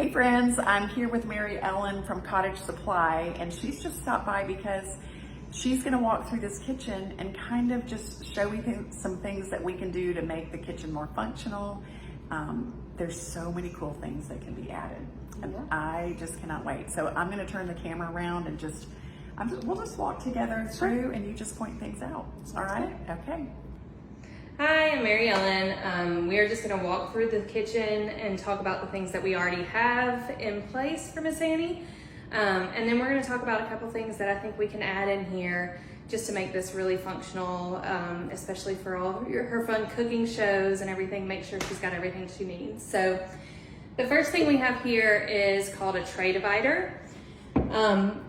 Hey friends, I'm here with Mary Ellen from Cottage Supply, and she's just stopped by because she's gonna walk through this kitchen and kind of just show you some things that we can do to make the kitchen more functional. There's so many cool things that can be added, and I just cannot wait. So I'm gonna turn the camera around and we'll just walk together through and you just point things out. All right, okay. Hi, I'm Mary Ellen. We are just going to walk through the kitchen and talk about the things that we already have in place for Miss Annie. And then we're going to talk about a couple things that I think we can add in here just to make this really functional, especially for all of her fun cooking shows and everything. Make sure she's got everything she needs. So the first thing we have here is called a tray divider.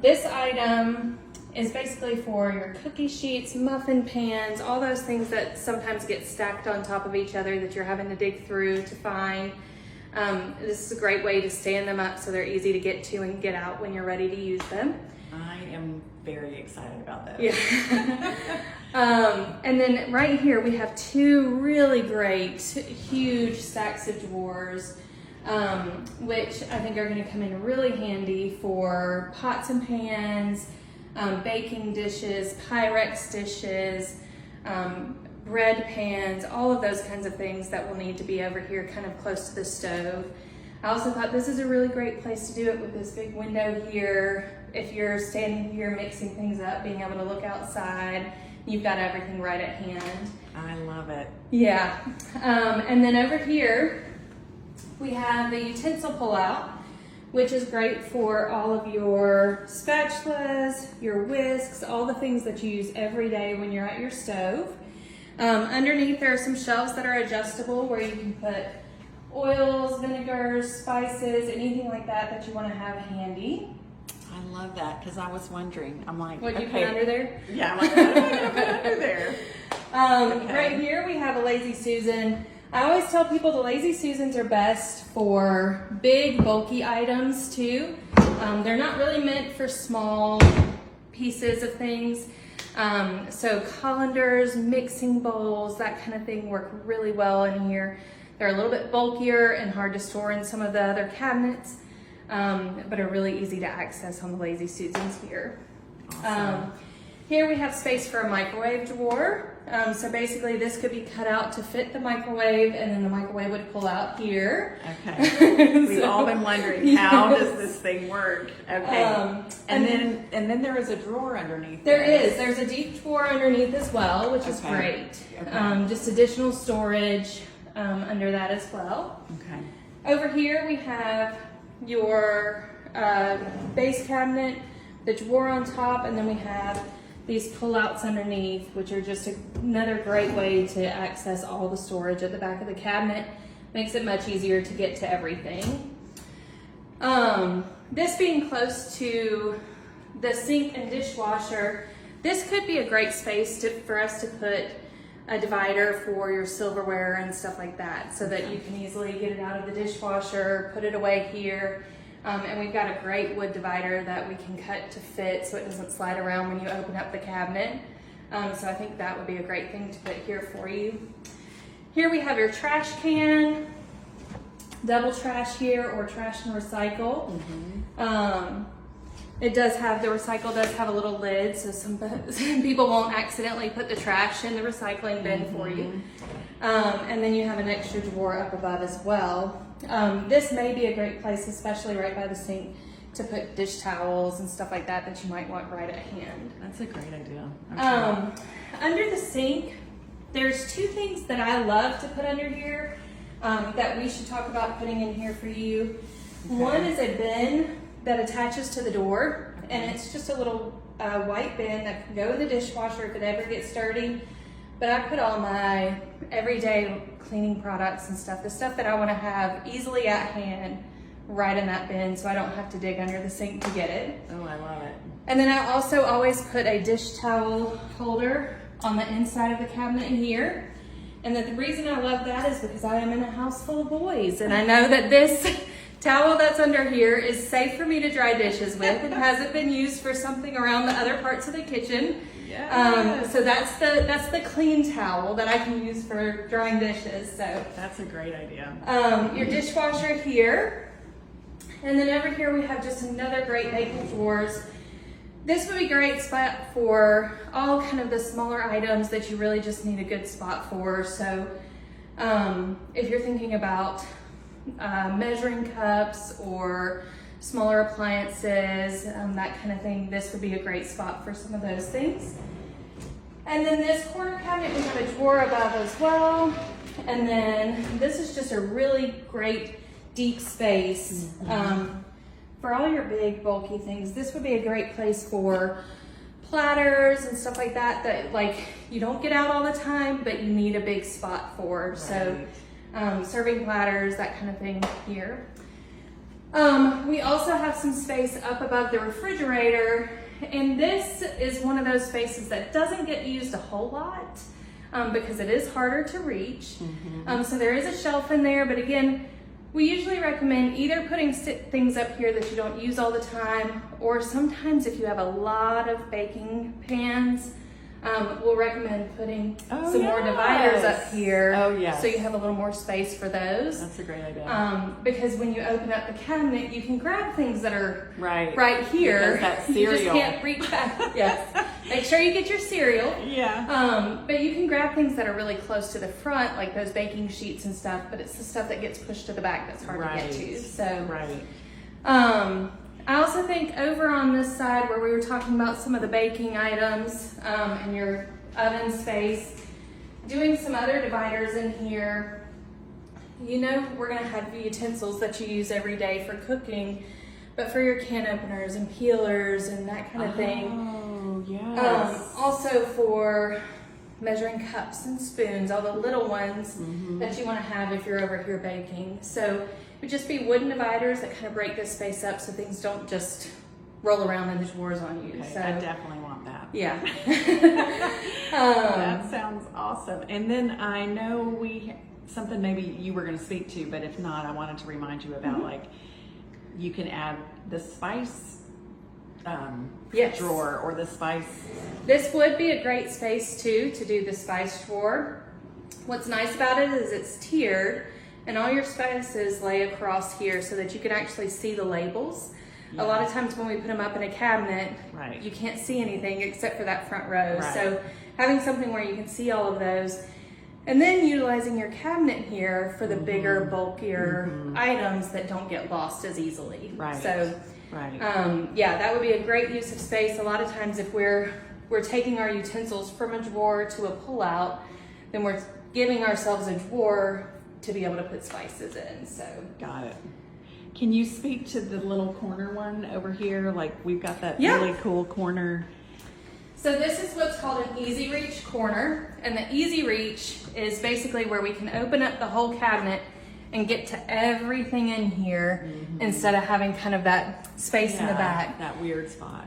This item is basically for your cookie sheets, muffin pans, all those things that sometimes get stacked on top of each other that you're having to dig through to find. This is a great way to stand them up so they're easy to get to and get out when you're ready to use them. I am very excited about that. Yeah. And then right here we have two really great, huge stacks of drawers, which I think are going to come in really handy for pots and pans, baking dishes, Pyrex dishes, bread pans, all of those kinds of things that will need to be over here kind of close to the stove. I also thought this is a really great place to do it with this big window here. If you're standing here mixing things up, being able to look outside, you've got everything right at hand. I love it. Yeah. And then over here, we have the utensil pull-out, which is great for all of your spatulas, your whisks, all the things that you use every day when you're at your stove. Underneath there are some shelves that are adjustable where you can put oils, vinegars, spices, anything like that you want to have handy. I love that because I was wondering. I'm like, what you put under there? Yeah, I'm like, what am I going to put under there? Right here we have a Lazy Susan. I always tell people the Lazy Susans are best for big, bulky items too. They're not really meant for small pieces of things. So colanders, mixing bowls, that kind of thing work really well in here. They're a little bit bulkier and hard to store in some of the other cabinets, but are really easy to access on the Lazy Susans here. Awesome. Here we have space for a microwave drawer. So basically this could be cut out to fit the microwave, and then the microwave would pull out here. Okay. We've all been wondering, how does this thing work? Okay. And then there is a drawer underneath. There's a deep drawer underneath as well, which is great. Okay. Just additional storage under that as well. Okay. Over here we have your base cabinet, the drawer on top, and then we have these pull-outs underneath, which are just another great way to access all the storage at the back of the cabinet. Makes it much easier to get to everything. This being close to the sink and dishwasher, this could be a great space for us to put a divider for your silverware and stuff like that, so that you can easily get it out of the dishwasher, put it away here. And we've got a great wood divider that we can cut to fit so it doesn't slide around when you open up the cabinet. So I think that would be a great thing to put here for you. Here we have your trash can, double trash here, or trash and recycle. Mm-hmm. It does have, the recycle does have a little lid, so some people won't accidentally put the trash in the recycling bin for you. And then you have an extra drawer up above as well. This may be a great place, especially right by the sink, to put dish towels and stuff like that you might want right at hand. That's a great idea. Under the sink, there's two things that I love to put under here that we should talk about putting in here for you. Okay. One is a bin that attaches to the door, and it's just a little white bin that can go in the dishwasher if it ever gets dirty. But I put all my everyday cleaning products and stuff, the stuff that I want to have easily at hand, right in that bin, so I don't have to dig under the sink to get it. Oh, I love it. And then I also always put a dish towel holder on the inside of the cabinet here. And the reason I love that is because I am in a house full of boys, and I know that this towel that's under here is safe for me to dry dishes with. It hasn't been used for something around the other parts of the kitchen. Yes. So that's the clean towel that I can use for drying dishes. So that's a great idea. Your dishwasher here And then over here we have just another great baking drawers. This would be a great spot for all kind of the smaller items that you really just need a good spot for. So if you're thinking about measuring cups or smaller appliances, that kind of thing, this would be a great spot for some of those things. And then this corner cabinet, we have a drawer above as well. And then this is just a really great deep space. For all your big bulky things, this would be a great place for platters and stuff like that, that like you don't get out all the time, but you need a big spot for. Right. So serving platters, that kind of thing here. We also have some space up above the refrigerator, and this is one of those spaces that doesn't get used a whole lot because it is harder to reach. So there is a shelf in there, but again, we usually recommend either putting things up here that you don't use all the time, or sometimes if you have a lot of baking pans, we'll recommend putting some more dividers up here. So you have a little more space for those. That's a great idea. Because when you open up the cabinet, you can grab things that are right here. Because that cereal. You just can't reach back. Yes. Make sure you get your cereal. But you can grab things that are really close to the front, like those baking sheets and stuff, but it's the stuff that gets pushed to the back that's hard to get to. So I also think over on this side where we were talking about some of the baking items and your oven space, doing some other dividers in here. You know, we're gonna have utensils that you use every day for cooking, but for your can openers and peelers and that kind of thing. Also for measuring cups and spoons, all the little ones that you want to have if you're over here baking. So it would just be wooden dividers that kind of break this space up so things don't just roll around in the drawers on you. Okay, so I definitely want that. Yeah. That sounds awesome. And then I know something maybe you were going to speak to, but if not, I wanted to remind you about like you can add the spice drawer or the spice. This would be a great space too to do the spice drawer. What's nice about it is it's tiered and all your spices lay across here so that you can actually see the labels. A lot of times when we put them up in a cabinet, you can't see anything except for that front row. So having something where you can see all of those, and then utilizing your cabinet here for the bigger, bulkier items that don't get lost as easily. So yeah, that would be a great use of space. A lot of times if we're taking our utensils from a drawer to a pull-out, then we're giving ourselves a drawer to be able to put spices in. So got it. Can you speak to the little corner one over here? Like we've got that really cool corner. So this is what's called an easy reach corner, and the easy reach is basically where we can open up the whole cabinet and get to everything in here instead of having kind of that space in the back. That weird spot.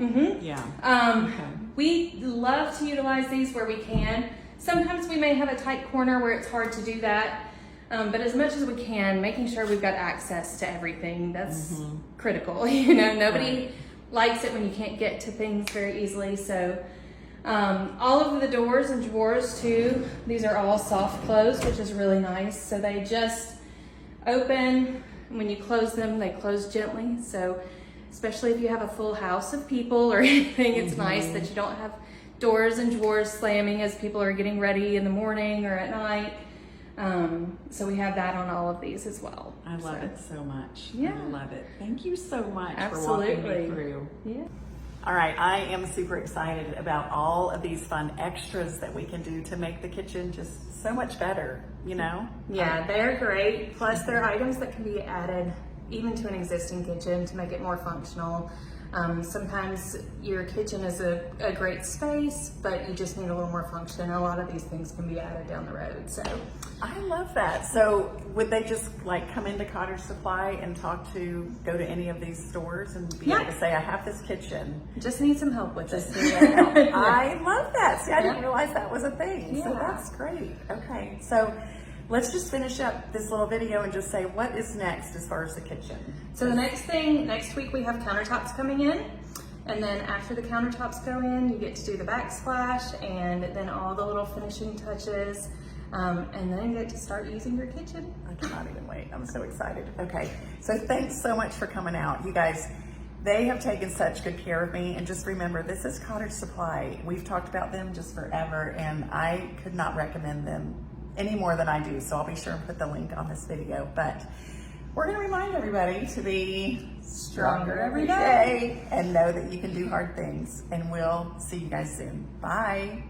We love to utilize these where we can. Sometimes we may have a tight corner where it's hard to do that, but as much as we can, making sure we've got access to everything, that's critical. You know, nobody likes it when you can't get to things very easily. So all of the doors and drawers too, these are all soft close, which is really nice. So they just open. When you close them, they close gently. So especially if you have a full house of people or anything, it's nice that you don't have doors and drawers slamming as people are getting ready in the morning or at night. So we have that on all of these as well. I love it so much. Yeah. I love it. Thank you so much for walking me through. Yeah. All right, I am super excited about all of these fun extras that we can do to make the kitchen just so much better, you know? Yeah, they're great. Plus they're items that can be added even to an existing kitchen to make it more functional. Sometimes your kitchen is a great space, but you just need a little more function. A lot of these things can be added down the road. So I love that. So would they just like come into Cottage Supply and go to any of these stores and be able to say, I have this kitchen. Just need some help with this. I love that. See, I didn't realize that was a thing. So that's great. Okay. So let's just finish up this little video and just say what is next as far as the kitchen. So the next week we have countertops coming in, and then after the countertops go in, you get to do the backsplash and then all the little finishing touches. and then get to start using your kitchen. I cannot even wait. I'm so excited. Okay, so thanks so much for coming out. You guys, they have taken such good care of me. And just remember, this is Cottage Supply. We've talked about them just forever, and I could not recommend them any more than I do. So I'll be sure and put the link on this video. But we're going to remind everybody to be stronger every day and know that you can do hard things. And we'll see you guys soon. Bye.